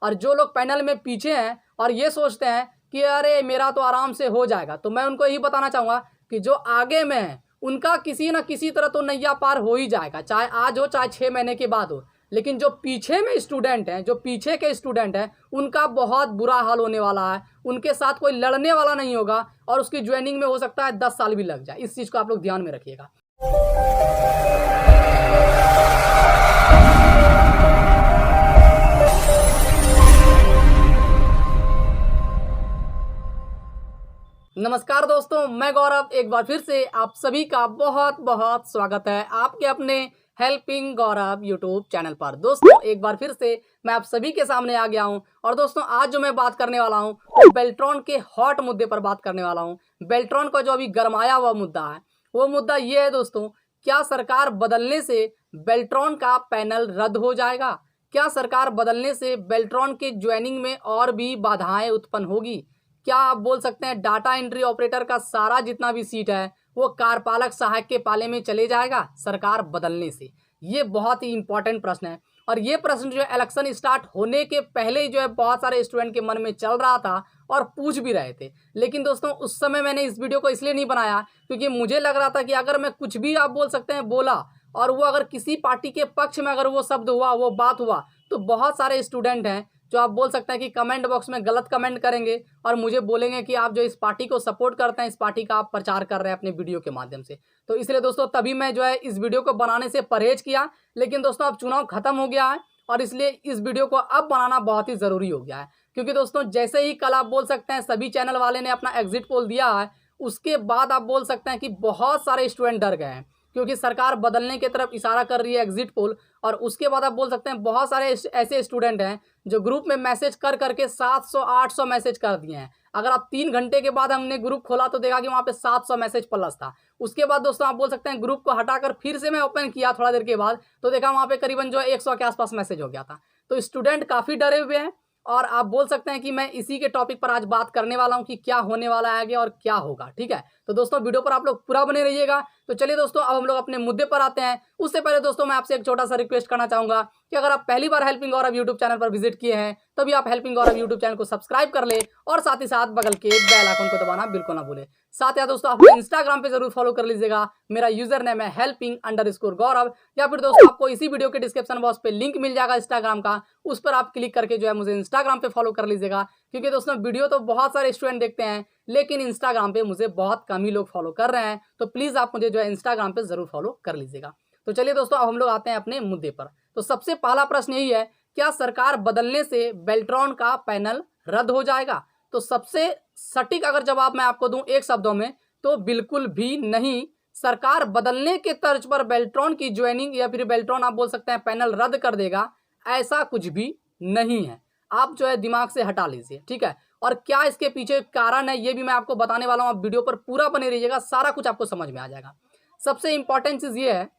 और जो लोग पैनल में पीछे हैं और ये सोचते हैं कि अरे मेरा तो आराम से हो जाएगा, तो मैं उनको यही बताना चाहूँगा कि जो आगे में है उनका किसी न किसी तरह तो नैया पार हो ही जाएगा, चाहे आज हो चाहे 6 महीने के बाद हो। लेकिन जो पीछे में स्टूडेंट हैं, जो पीछे के स्टूडेंट हैं, उनका बहुत बुरा हाल होने वाला है। उनके साथ कोई लड़ने वाला नहीं होगा और उसकी ज्वाइनिंग में हो सकता है 10 साल भी लग जाए। इस चीज़ को आप लोग ध्यान में रखिएगा। नमस्कार दोस्तों, मैं गौरव एक बार फिर से आप सभी का बहुत बहुत स्वागत है आपके अपने हेल्पिंग गौरव यूट्यूब चैनल पर। दोस्तों एक बार फिर से मैं आप सभी के सामने आ गया हूं और दोस्तों आज जो मैं बात करने वाला हूं वो बेल्ट्रॉन के हॉट मुद्दे पर बात करने वाला हूं। बेल्ट्रॉन का जो अभी गरमाया हुआ मुद्दा है वो मुद्दा ये है दोस्तों, क्या सरकार बदलने से बेल्ट्रॉन का पैनल रद्द हो जाएगा? क्या सरकार बदलने से बेल्ट्रॉन के ज्वाइनिंग में और भी बाधाएं उत्पन्न होगी? क्या आप बोल सकते हैं डाटा एंट्री ऑपरेटर का सारा जितना भी सीट है वो कार्यपालक सहायक के पाले में चले जाएगा सरकार बदलने से? ये बहुत ही इंपॉर्टेंट प्रश्न है और ये प्रश्न जो है इलेक्शन स्टार्ट होने के पहले ही जो है बहुत सारे स्टूडेंट के मन में चल रहा था और पूछ भी रहे थे। लेकिन दोस्तों उस समय मैंने इस वीडियो को इसलिए नहीं बनाया क्योंकि मुझे लग रहा था कि अगर मैं कुछ भी आप बोल सकते हैं बोला और वो अगर किसी पार्टी के पक्ष में अगर वो शब्द हुआ, वो बात हुआ, तो बहुत सारे स्टूडेंट हैं जो आप बोल सकते हैं कि कमेंट बॉक्स में गलत कमेंट करेंगे और मुझे बोलेंगे कि आप जो इस पार्टी को सपोर्ट करते हैं, इस पार्टी का आप प्रचार कर रहे हैं अपने वीडियो के माध्यम से। तो इसलिए दोस्तों तभी मैं जो है इस वीडियो को बनाने से परहेज किया। लेकिन दोस्तों अब चुनाव खत्म हो गया है और इसलिए इस वीडियो को अब बनाना बहुत ही ज़रूरी हो गया है। क्योंकि दोस्तों जैसे ही कल आप बोल सकते हैं सभी चैनल वाले ने अपना एग्जिट पोल दिया है, उसके बाद आप बोल सकते हैं कि बहुत सारे स्टूडेंट डर गए हैं क्योंकि सरकार बदलने की तरफ इशारा कर रही है एग्जिट पोल। और उसके बाद आप बोल सकते हैं बहुत सारे ऐसे स्टूडेंट हैं जो ग्रुप में मैसेज कर करके 700-800 मैसेज कर दिए हैं। अगर आप 3 घंटे के बाद हमने ग्रुप खोला तो देखा कि वहाँ पे 700 मैसेज प्लस था। उसके बाद दोस्तों आप बोल सकते हैं ग्रुप को हटाकर फिर से मैं ओपन किया थोड़ा देर के बाद तो देखा वहाँ पे करीबन जो 100 के आसपास मैसेज हो गया था। तो स्टूडेंट काफ़ी डरे हुए हैं और आप बोल सकते हैं कि मैं इसी के टॉपिक पर आज बात करने वाला हूं कि क्या होने वाला है आगे और क्या होगा। ठीक है, तो दोस्तों वीडियो पर आप लोग पूरा बने रहिएगा। तो चलिए दोस्तों अब हम लोग अपने मुद्दे पर आते हैं। उससे पहले दोस्तों मैं आपसे एक छोटा सा रिक्वेस्ट करना चाहूंगा कि अगर आप पहली बार हेल्पिंग गौरव यूट्यूब चैनल पर विजिट किए हैं तभी आप हेल्पिंग गौरव यूट्यूब चैनल को सब्सक्राइब कर ले और साथ ही साथ बगल के बेल आइकन को दबाना बिल्कुल ना भूले। साथ ही दोस्तों आप इंस्टाग्राम पे जरूर फॉलो कर लीजिएगा। मेरा यूजर नेम है helping_गौरव, या फिर दोस्तों आपको इसी वीडियो के डिस्क्रिप्शन बॉक्स पे लिंक मिल जाएगा इंस्टाग्राम का, उस पर आप क्लिक करके जो है मुझे इंस्टाग्राम पे फॉलो कर लीजिएगा। क्योंकि दोस्तों वीडियो तो बहुत सारे स्टूडेंट देखते हैं लेकिन इंस्टाग्राम पे मुझे बहुत कम ही लोग फॉलो कर रहे हैं, तो प्लीज़ आप मुझे जो है इंस्टाग्राम पे ज़रूर फॉलो कर लीजिएगा। तो चलिए दोस्तों अब हम लोग आते हैं अपने मुद्दे पर। तो सबसे पहला प्रश्न यही है, क्या सरकार बदलने से बेल्ट्रॉन का पैनल रद्द हो जाएगा? तो सबसे सटीक अगर जवाब मैं आपको दूं एक शब्दों में तो बिल्कुल भी नहीं। सरकार बदलने के तर्ज पर बेल्ट्रॉन की ज्वाइनिंग या फिर बेल्ट्रॉन आप बोल सकते हैं पैनल रद्द कर देगा, ऐसा कुछ भी नहीं है। आप जो है दिमाग से हटा लीजिए, ठीक है। और क्या इसके पीछे कारण है ये भी मैं आपको बताने वाला हूँ। आप वीडियो पर पूरा बने रहिएगा, सारा कुछ आपको समझ में आ जाएगा। सबसे इंपॉर्टेंट चीज़ ये है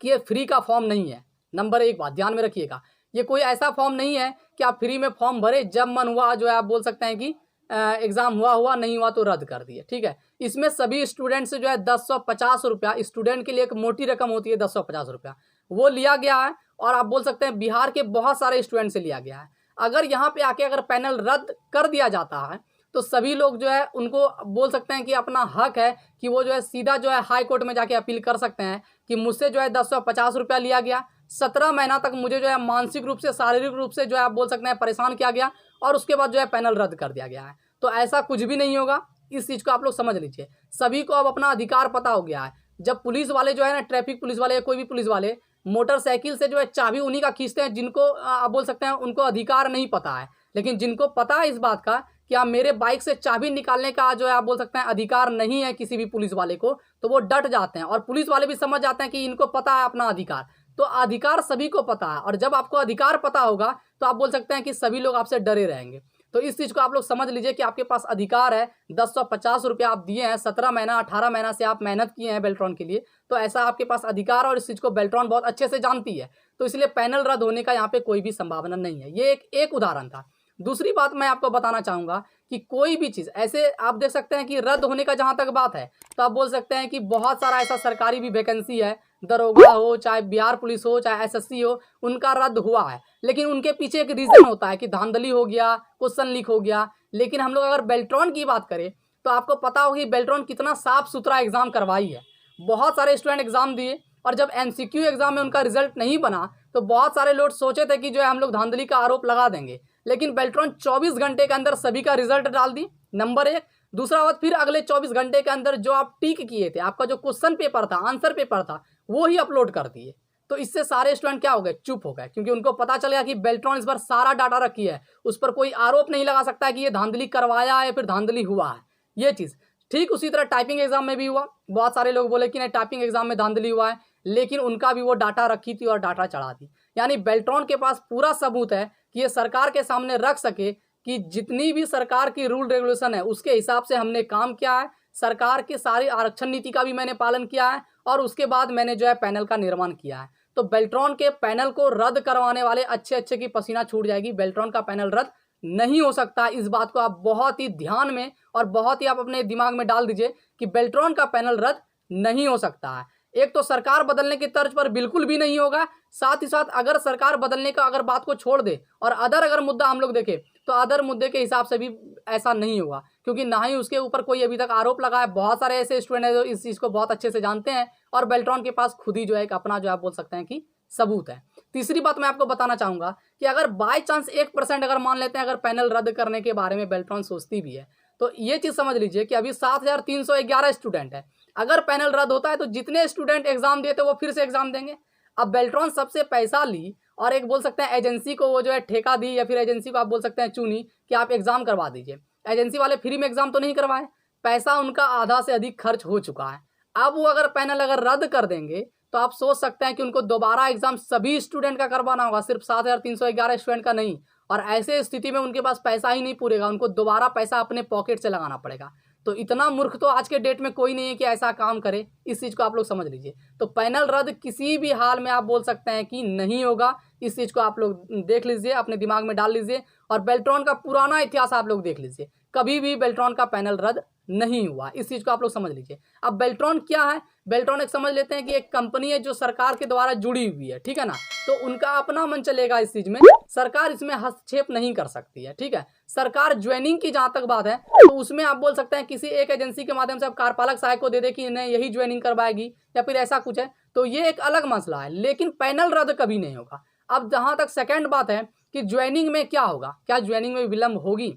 कि ये फ्री का फॉर्म नहीं है। नंबर एक बात ध्यान में रखिएगा, ये कोई ऐसा फॉर्म नहीं है कि आप फ्री में फॉर्म भरे, जब मन हुआ जो है आप बोल सकते हैं कि एग्जाम हुआ नहीं हुआ तो रद्द कर दिए, ठीक है। इसमें सभी स्टूडेंट से जो है 1050 रुपया, स्टूडेंट के लिए एक मोटी रकम होती है 1050 रुपया, वो लिया गया है। और आप बोल सकते हैं बिहार के बहुत सारे स्टूडेंट से लिया गया है। अगर यहाँ पे आके अगर पैनल रद्द कर दिया जाता है तो सभी लोग जो है उनको बोल सकते हैं कि अपना हक है कि वो जो है सीधा जो है हाई कोर्ट में जाके अपील कर सकते हैं कि मुझसे जो है 1050 रुपया लिया गया, 17 महीना तक मुझे जो है मानसिक रूप से शारीरिक रूप से जो है आप बोल सकते हैं परेशान किया गया और उसके बाद जो है पैनल रद्द कर दिया गया है। तो ऐसा कुछ भी नहीं होगा, इस चीज़ को आप लोग समझ लीजिए। सभी को अब अपना अधिकार पता हो गया है। जब पुलिस वाले जो है ना, ट्रैफिक पुलिस वाले या कोई भी पुलिस वाले मोटरसाइकिल से जो है चाबी उन्हीं का खींचते हैं जिनको आप बोल सकते हैं उनको अधिकार नहीं पता है। लेकिन जिनको पता है इस बात का कि आप मेरे बाइक से चाबी निकालने का जो है आप बोल सकते हैं अधिकार नहीं है किसी भी पुलिस वाले को, तो वो डट जाते हैं और पुलिस वाले भी समझ जाते हैं कि इनको पता है अपना अधिकार। तो अधिकार सभी को पता है और जब आपको अधिकार पता होगा तो आप बोल सकते हैं कि सभी लोग आपसे डरे रहेंगे। तो इस चीज़ को आप लोग समझ लीजिए कि आपके पास अधिकार है। 1050 रुपया आप दिए हैं, 17 महीना 18 महीना से आप मेहनत किए हैं बेल्ट्रॉन के लिए, तो ऐसा आपके पास अधिकार और इस चीज़ को बेल्ट्रॉन बहुत अच्छे से जानती है। तो इसलिए पैनल रद्द होने का यहाँ पे कोई भी संभावना नहीं है। ये एक उदाहरण था। दूसरी बात मैं आपको बताना चाहूँगा कि कोई भी चीज़ ऐसे आप देख सकते हैं कि रद्द होने का जहाँ तक बात है तो आप बोल सकते हैं कि बहुत सारा ऐसा सरकारी भी वैकेंसी है दरोगा हो, चाहे बिहार पुलिस हो, चाहे एसएससी हो, उनका रद्द हुआ है। लेकिन उनके पीछे एक रीजन होता है कि धांधली हो गया, क्वेश्चन लीक हो गया। लेकिन हम लोग अगर बेल्ट्रॉन की बात करें तो आपको पता होगा कि बेल्ट्रॉन कितना साफ सुथरा एग्जाम करवाई है। बहुत सारे स्टूडेंट एग्जाम दिए और जब एमसीक्यू एग्जाम में उनका रिजल्ट नहीं बना तो बहुत सारे लोग सोचे थे कि जो है हम लोग धांधली का आरोप लगा देंगे। लेकिन बेल्ट्रॉन 24 घंटे के अंदर सभी का रिजल्ट डाल दी, नंबर एक। दूसरा बात, फिर अगले 24 घंटे के अंदर जो आप टिक किए थे, आपका जो क्वेश्चन पेपर था, आंसर पेपर था, वो ही अपलोड कर दिए। तो इससे सारे स्टूडेंट क्या हो गए, चुप हो गए, क्योंकि उनको पता चल गया कि बेल्ट्रॉन इस बार सारा डाटा रखी है, उस पर कोई आरोप नहीं लगा सकता है कि ये धांधली करवाया है, फिर धांधली हुआ है, ये चीज। ठीक उसी तरह टाइपिंग एग्जाम में भी हुआ। बहुत सारे लोग बोले कि नहीं टाइपिंग एग्जाम में धांधली हुआ है, लेकिन उनका भी वो डाटा रखी थी और डाटा चढ़ा दी। यानी बेल्ट्रॉन के पास पूरा सबूत है कि ये सरकार के सामने रख सके कि जितनी भी सरकार की रूल रेगुलेशन है उसके हिसाब से हमने काम किया है, सरकार की सारी आरक्षण नीति का भी मैंने पालन किया है, और उसके बाद मैंने जो है पैनल का निर्माण किया है। तो बेल्ट्रॉन के पैनल को रद्द करवाने वाले अच्छे अच्छे की पसीना छूट जाएगी। बेल्ट्रॉन का पैनल रद्द नहीं हो सकता। इस बात को आप बहुत ही ध्यान में और बहुत ही आप अपने दिमाग में डाल दीजिए कि बेल्ट्रॉन का पैनल रद्द नहीं हो सकता है। एक तो सरकार बदलने की तर्ज पर बिल्कुल भी नहीं होगा, साथ ही साथ अगर सरकार बदलने का अगर बात को छोड़ दे और अदर अगर मुद्दा हम लोग देखें तो अदर मुद्दे के हिसाब से भी ऐसा नहीं होगा, क्योंकि ना ही उसके ऊपर कोई अभी तक आरोप लगा है। बहुत सारे ऐसे स्टूडेंट हैं जो इस चीज को बहुत अच्छे से जानते हैं और बेल्ट्रॉन के पास खुद ही जो है एक अपना जो आप बोल सकते हैं कि सबूत है। तीसरी बात मैं आपको बताना चाहूंगा कि अगर बाय चांस 1% अगर मान लेते हैं अगर पैनल रद्द करने के बारे में बेल्ट्रॉन सोचती भी है, तो ये चीज समझ लीजिए कि अभी 7311 स्टूडेंट है। अगर पैनल रद्द होता है तो जितने स्टूडेंट एग्जाम दिए थे वो फिर से एग्जाम देंगे। अब बेल्ट्रॉन सबसे पैसा ली और एक बोल सकते हैं एजेंसी को वो जो है ठेका दी, या फिर एजेंसी को आप बोल सकते हैं चुनी कि आप एग्जाम करवा दीजिए। एजेंसी वाले फ्री में एग्जाम तो नहीं करवाए, पैसा उनका आधा से अधिक खर्च हो चुका है। अब वो अगर पैनल अगर रद्द कर देंगे तो आप सोच सकते हैं कि उनको दोबारा एग्जाम सभी स्टूडेंट का करवाना होगा, सिर्फ 7311 स्टूडेंट का नहीं। और ऐसे स्थिति में उनके पास पैसा ही नहीं पूरेगा, उनको दोबारा पैसा अपने पॉकेट से लगाना पड़ेगा। तो इतना मूर्ख तो आज के डेट में कोई नहीं है कि ऐसा काम करे। इस चीज को आप लोग समझ लीजिए। तो पैनल रद्द किसी भी हाल में आप बोल सकते हैं कि नहीं होगा। इस चीज को आप लोग देख लीजिए, अपने दिमाग में डाल लीजिए, और बेल्ट्रॉन का पुराना इतिहास आप लोग देख लीजिए, कभी भी बेल्ट्रॉन का पैनल रद्द नहीं हुआ। इस चीज को आप लोग समझ लीजिए। अब बेल्ट्रॉन क्या है, बेल्ट्रॉन एक समझ लेते हैं कि एक कंपनी है जो सरकार के द्वारा जुड़ी हुई है, ठीक है ना। तो उनका अपना मन चलेगा इस चीज में, सरकार इसमें हस्तक्षेप नहीं कर सकती है, ठीक है। सरकार ज्वाइनिंग की जहां तक बात है तो उसमें आप बोल सकते हैं किसी एक एजेंसी के माध्यम से आप कार्यपालक सहायक को दे दे कि इन्हें यही ज्वाइनिंग करवाएगी या फिर ऐसा कुछ है, तो ये एक अलग मसला है। लेकिन पैनल रद्द कभी नहीं होगा। अब जहां तक सेकंड बात है कि ज्वाइनिंग में क्या होगा, क्या ज्वाइनिंग में विलंब होगी,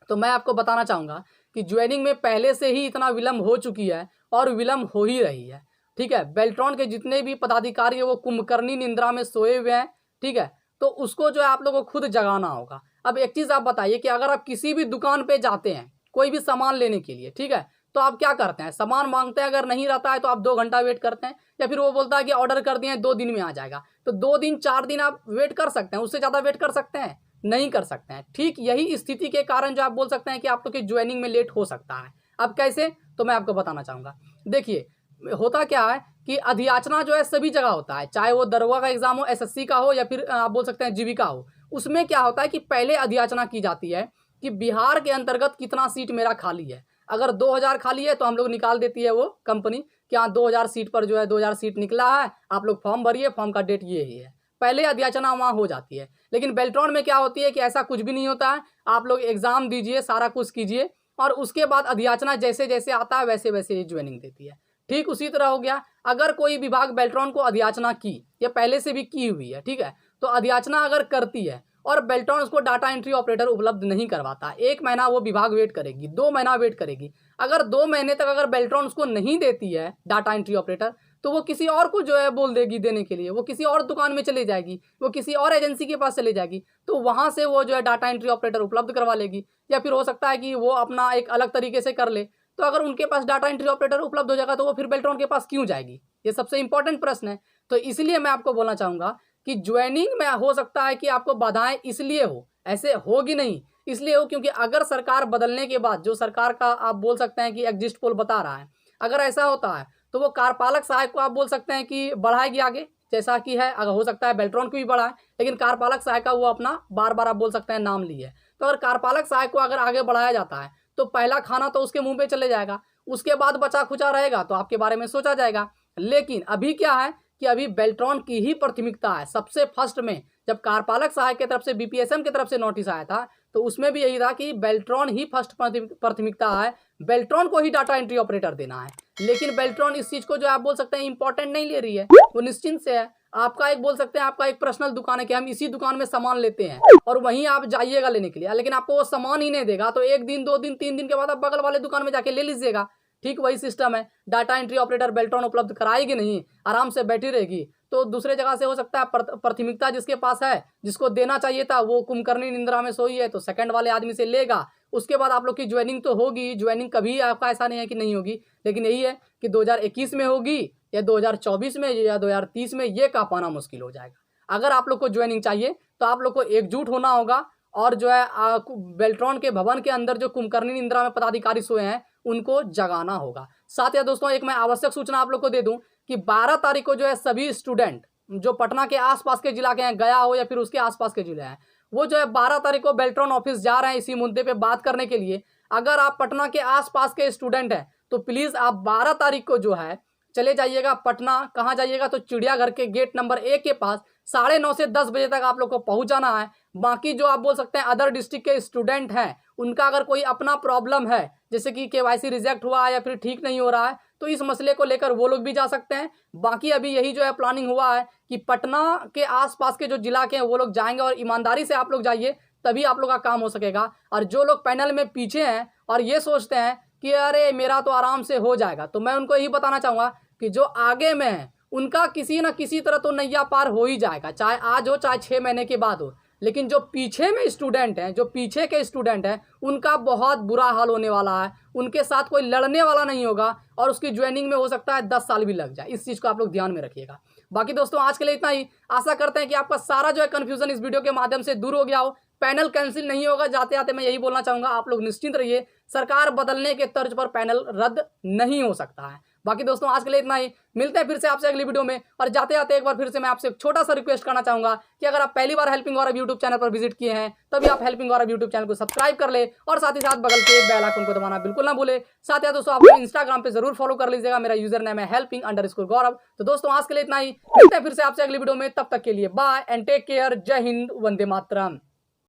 तो मैं आपको बताना चाहूंगा कि ज्वाइनिंग में पहले से ही इतना विलंब हो चुकी है और विलंब हो ही रही है, ठीक है। बेल्ट्रॉन के जितने भी पदाधिकारी है वो कुंभकर्णी निंद्रा में सोए हुए हैं, ठीक है। तो उसको जो है आप लोगों को खुद जगाना होगा। अब एक चीज आप बताइए कि अगर आप किसी भी दुकान पे जाते हैं कोई भी सामान लेने के लिए, ठीक है, तो आप क्या करते हैं, सामान मांगते हैं, अगर नहीं रहता है तो आप 2 घंटा वेट करते हैं, या फिर वो बोलता है कि ऑर्डर कर दिए 2 दिन में आ जाएगा, तो 2 दिन 4 दिन आप वेट कर सकते हैं, उससे ज्यादा वेट कर सकते हैं नहीं कर सकते हैं। ठीक यही स्थिति के कारण जो आप बोल सकते हैं कि आप लोग की ज्वाइनिंग में लेट हो सकता है। अब कैसे, तो मैं आपको बताना चाहूंगा। देखिए होता क्या है कि अधियाचना जो है सभी जगह होता है, चाहे वो दरोगा का एग्जाम हो, एसएससी का हो, या फिर आप बोल सकते हैं जीविका हो। उसमें क्या होता है कि पहले अधियाचना की जाती है कि बिहार के अंतर्गत कितना सीट मेरा खाली है। अगर 2000 खाली है तो हम लोग निकाल देती है वो कंपनी कि हाँ 2000 सीट पर जो है 2000 सीट निकला है, आप लोग फॉर्म भरिए, फॉर्म का डेट ये ही है। पहले अधियाचना वहाँ हो जाती है। लेकिन बेल्ट्रॉन में क्या होती है कि ऐसा कुछ भी नहीं होता है, आप लोग एग्जाम दीजिए, सारा कुछ कीजिए, और उसके बाद अधियाचना जैसे जैसे आता है वैसे वैसे ये ज्वाइनिंग देती है। ठीक उसी तरह हो गया, अगर कोई विभाग बेल्ट्रॉन को अधियाचना की, या पहले से भी की हुई है, ठीक है, तो अधियाचना अगर करती है और बेल्ट्रॉन उसको डाटा एंट्री ऑपरेटर उपलब्ध नहीं करवाता, 1 महीना वो विभाग वेट करेगी, 2 महीना वेट करेगी। अगर 2 महीने तक अगर बेल्ट्रॉन उसको नहीं देती है डाटा एंट्री ऑपरेटर, तो वो किसी और को जो है बोल देगी देने के लिए, वो किसी और दुकान में चले जाएगी, वो किसी और एजेंसी के पास चले जाएगी, तो वहां से वो जो है डाटा एंट्री ऑपरेटर उपलब्ध करवा लेगी। या फिर हो सकता है कि वो अपना एक अलग तरीके से कर ले। तो अगर उनके पास डाटा एंट्री ऑपरेटर उपलब्ध हो जाएगा तो वो फिर बेल्ट्रॉन के पास क्यों जाएगी, ये सबसे इंपॉर्टेंट प्रश्न है। तो इसलिए मैं आपको बोलना चाहूंगा कि ज्वाइनिंग में हो सकता है कि आपको बाधाएं इसलिए हो, ऐसे होगी नहीं, इसलिए हो क्योंकि अगर सरकार बदलने के बाद जो सरकार का आप बोल सकते हैं कि एग्जिट पोल बता रहा है, अगर ऐसा होता है तो वो कार्यपालक सहायक को आप बोल सकते हैं कि बढ़ाएगी आगे, जैसा कि है। अगर हो सकता है बेल्ट्रॉन को भी बढ़ाए, लेकिन कार्यपालक सहायक का वो अपना बार बार आप बोल सकते हैं नाम लिए। तो अगर कार्यपालक सहायक को अगर आगे बढ़ाया जाता है तो पहला खाना तो उसके मुंह पे चले जाएगा, उसके बाद बचा खुचा रहेगा तो आपके बारे में सोचा जाएगा। लेकिन अभी क्या है कि अभी बेल्ट्रॉन की ही प्राथमिकता है सबसे फर्स्ट में। जब कार्यपालक सहायक की तरफ से बीपीएसएम की तरफ से नोटिस आया था तो उसमें भी यही था कि बेल्ट्रॉन ही फर्स्ट प्राथमिकता है, बेल्ट्रॉन को ही डाटा एंट्री ऑपरेटर देना है। लेकिन बेल्ट्रॉन इस चीज को जो आप बोल सकते हैं इंपॉर्टेंट नहीं ले रही है, वो निश्चिंत से है। आपका एक बोल सकते हैं आपका एक पर्सनल दुकान है कि हम इसी दुकान में सामान लेते हैं और वहीं आप जाइएगा लेने के लिए, लेकिन आपको वो सामान ही नहीं देगा तो एक दिन 2 दिन 3 दिन के बाद आप बगल वाले दुकान में जाके ले लीजिएगा। ठीक वही सिस्टम है, डाटा एंट्री ऑपरेटर बेल्ट्रॉन उपलब्ध कराएगी नहीं, आराम से बैठी रहेगी। तो दूसरे जगह से हो सकता है प्राथमिकता जिसके पास है, जिसको देना चाहिए था, वो कुंभकर्णी निंद्रा में सोई है तो सेकंड वाले आदमी से लेगा। उसके बाद आप लोग की ज्वाइनिंग तो होगी, ज्वाइनिंग कभी आपका ऐसा नहीं है कि नहीं होगी, लेकिन यही है कि 2021 में होगी या 2024 में या 2030 में, ये कह पाना मुश्किल हो जाएगा। अगर आप लोग को ज्वाइनिंग चाहिए तो आप लोग को एकजुट होना होगा और जो है बेल्ट्रॉन के भवन के अंदर जो कुंभकर्णी निंद्रा में पदाधिकारी सोए हैं उनको जगाना होगा। साथ ही दोस्तों एक मैं आवश्यक सूचना आप लोग को दे दूं कि 12 तारीख को जो है सभी स्टूडेंट जो पटना के आसपास के जिला के हैं, गया हो या फिर उसके आसपास के जिले हैं, वो जो है 12 तारीख को बेल्ट्रॉन ऑफिस जा रहे हैं इसी मुद्दे पे बात करने के लिए। अगर आप पटना के आसपास के स्टूडेंट हैं तो प्लीज आप 12 तारीख को जो है चले जाइएगा पटना। कहाँ जाइएगा तो चिड़ियाघर के गेट नंबर 1 के पास 9:30 से 10 बजे तक आप लोग को पहुंच जाना है। बाकी जो आप बोल सकते हैं अदर डिस्ट्रिक्ट के स्टूडेंट हैं, उनका अगर कोई अपना प्रॉब्लम है जैसे कि केवाईसी रिजेक्ट हुआ है या फिर ठीक नहीं हो रहा है तो इस मसले को लेकर वो लोग भी जा सकते हैं। बाकी अभी यही जो है प्लानिंग हुआ है कि पटना के आसपास के जो जिला के हैं वो लोग जाएंगे और ईमानदारी से आप लोग जाइए, तभी आप लोग का काम हो सकेगा। और जो लोग पैनल में पीछे हैं और ये सोचते हैं कि अरे मेरा तो आराम से हो जाएगा, तो मैं उनको यही बताना चाहूँगा कि जो आगे में है उनका किसी न किसी तरह तो नैया पार हो ही जाएगा, चाहे आज हो चाहे 6 महीने के बाद हो। लेकिन जो पीछे में स्टूडेंट हैं, जो पीछे के स्टूडेंट हैं, उनका बहुत बुरा हाल होने वाला है। उनके साथ कोई लड़ने वाला नहीं होगा और उसकी ज्वाइनिंग में हो सकता है 10 साल भी लग जाए। इस चीज़ को आप लोग ध्यान में रखिएगा। बाकी दोस्तों आज के लिए इतना ही। आशा करते हैं कि आपका सारा जो है कन्फ्यूजन इस वीडियो के माध्यम से दूर हो गया हो। पैनल कैंसिल नहीं होगा। जाते आते मैं यही बोलना चाहूँगा, आप लोग निश्चिंत रहिए, सरकार बदलने के तर्ज पर पैनल रद्द नहीं हो सकता है। बाकी दोस्तों आज के लिए इतना ही। मिलते हैं फिर से आपसे अगली वीडियो में। और जाते आते एक बार फिर से मैं आपसे एक छोटा सा रिक्वेस्ट करना चाहूंगा कि अगर आप पहली बार हेल्पिंग गौरव यूट्यूब चैनल पर विजिट किए हैं तभी आप हेल्पिंग गौरव यूट्यूब चैनल को सब्सक्राइब कर ले और साथ ही साथ बगल के बेल आइकन को दबाना बिल्कुल ना भूले। साथ ही दोस्तों आप इंस्टाग्राम पे जरूर फॉलो कर लीजिएगा, मेरा यूजर नेम है helping_गौरव। तो दोस्तों आज के लिए इतना ही। मिलते हैं फिर से आपसे अगली वीडियो में, तब तक के लिए बाय एंड टेक केयर। जय हिंद, वंदे मातरम।